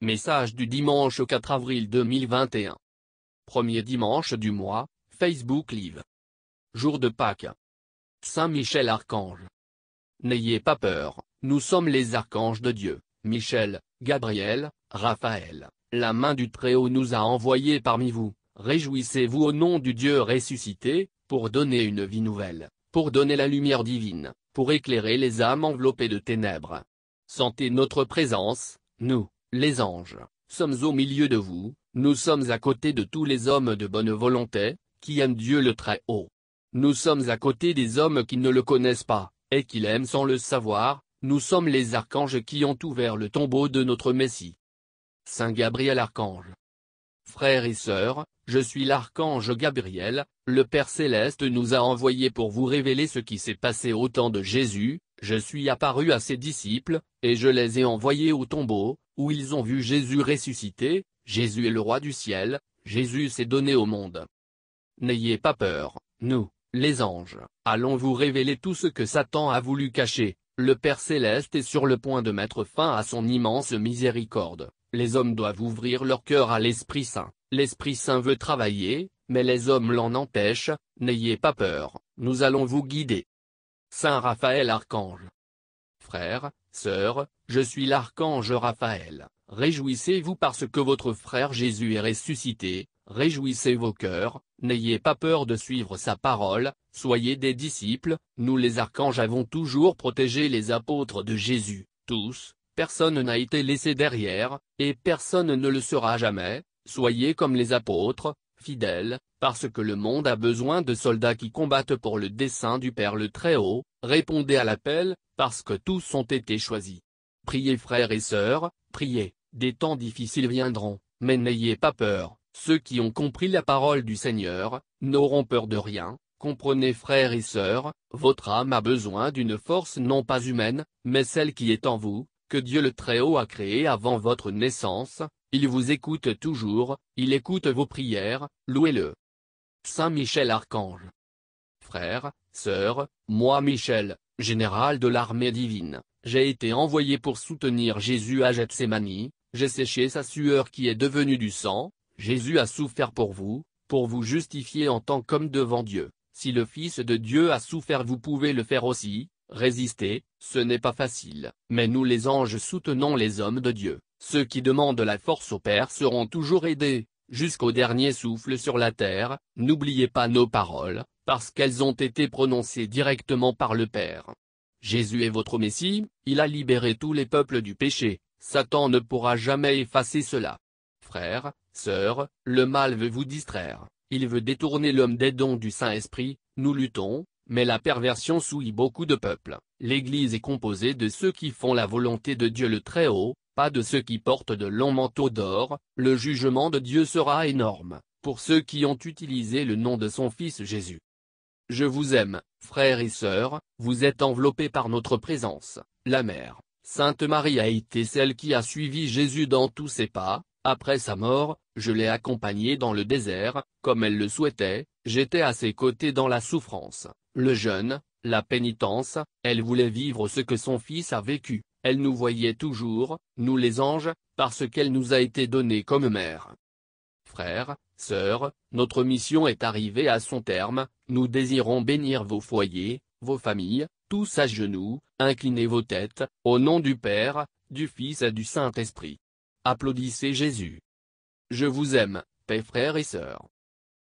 Message du dimanche 4 avril 2021. Premier dimanche du mois, Facebook Live. Jour de Pâques. Saint Michel Archange. N'ayez pas peur, nous sommes les archanges de Dieu. Michel, Gabriel, Raphaël, la main du Très-Haut nous a envoyés parmi vous. Réjouissez-vous au nom du Dieu ressuscité, pour donner une vie nouvelle, pour donner la lumière divine, pour éclairer les âmes enveloppées de ténèbres. Sentez notre présence, nous, les anges, sommes au milieu de vous, nous sommes à côté de tous les hommes de bonne volonté, qui aiment Dieu le Très-Haut. Nous sommes à côté des hommes qui ne le connaissent pas, et qui l'aiment sans le savoir, nous sommes les archanges qui ont ouvert le tombeau de notre Messie. Saint Gabriel Archange. Frères et sœurs, je suis l'archange Gabriel, le Père Céleste nous a envoyés pour vous révéler ce qui s'est passé au temps de Jésus. Je suis apparu à ses disciples, et je les ai envoyés au tombeau, où ils ont vu Jésus ressuscité. Jésus est le roi du ciel, Jésus s'est donné au monde. N'ayez pas peur, nous, les anges, allons vous révéler tout ce que Satan a voulu cacher. Le Père Céleste est sur le point de mettre fin à son immense miséricorde. Les hommes doivent ouvrir leur cœur à l'Esprit Saint. L'Esprit Saint veut travailler, mais les hommes l'en empêchent. N'ayez pas peur, nous allons vous guider. Saint Raphaël Archange. Frères, sœurs, je suis l'archange Raphaël. Réjouissez-vous parce que votre frère Jésus est ressuscité. Réjouissez vos cœurs, n'ayez pas peur de suivre sa parole, soyez des disciples. Nous les archanges avons toujours protégé les apôtres de Jésus, tous, personne n'a été laissé derrière, et personne ne le sera jamais. Soyez comme les apôtres, fidèles, parce que le monde a besoin de soldats qui combattent pour le dessein du Père le Très-Haut. Répondez à l'appel, parce que tous ont été choisis. Priez frères et sœurs, priez, des temps difficiles viendront, mais n'ayez pas peur. Ceux qui ont compris la parole du Seigneur, n'auront peur de rien. Comprenez frères et sœurs, votre âme a besoin d'une force non pas humaine, mais celle qui est en vous, que Dieu le Très-Haut a créée avant votre naissance. Il vous écoute toujours, il écoute vos prières, louez-le. Saint Michel Archange. Frères, sœurs, moi Michel, général de l'armée divine, j'ai été envoyé pour soutenir Jésus à Gethsémani. J'ai séché sa sueur qui est devenue du sang. Jésus a souffert pour vous justifier en tant qu'homme devant Dieu. Si le Fils de Dieu a souffert, vous pouvez le faire aussi. Résistez, ce n'est pas facile, mais nous les anges soutenons les hommes de Dieu. Ceux qui demandent la force au Père seront toujours aidés, jusqu'au dernier souffle sur la terre. N'oubliez pas nos paroles, parce qu'elles ont été prononcées directement par le Père. Jésus est votre Messie, il a libéré tous les peuples du péché. Satan ne pourra jamais effacer cela. Frères, sœurs, le mal veut vous distraire, il veut détourner l'homme des dons du Saint-Esprit. Nous luttons, mais la perversion souille beaucoup de peuples. L'Église est composée de ceux qui font la volonté de Dieu le Très-Haut, pas de ceux qui portent de longs manteaux d'or. Le jugement de Dieu sera énorme, pour ceux qui ont utilisé le nom de son Fils Jésus. Je vous aime, frères et sœurs, vous êtes enveloppés par notre présence. La Mère, Sainte Marie a été celle qui a suivi Jésus dans tous ses pas. Après sa mort, je l'ai accompagné dans le désert, comme elle le souhaitait. J'étais à ses côtés dans la souffrance, le jeûne, la pénitence. Elle voulait vivre ce que son Fils a vécu. Elle nous voyait toujours, nous les anges, parce qu'elle nous a été donnée comme mère. Frères, sœurs, notre mission est arrivée à son terme. Nous désirons bénir vos foyers, vos familles, tous à genoux, inclinez vos têtes, au nom du Père, du Fils et du Saint-Esprit. Applaudissez Jésus. Je vous aime, paix frères et sœurs.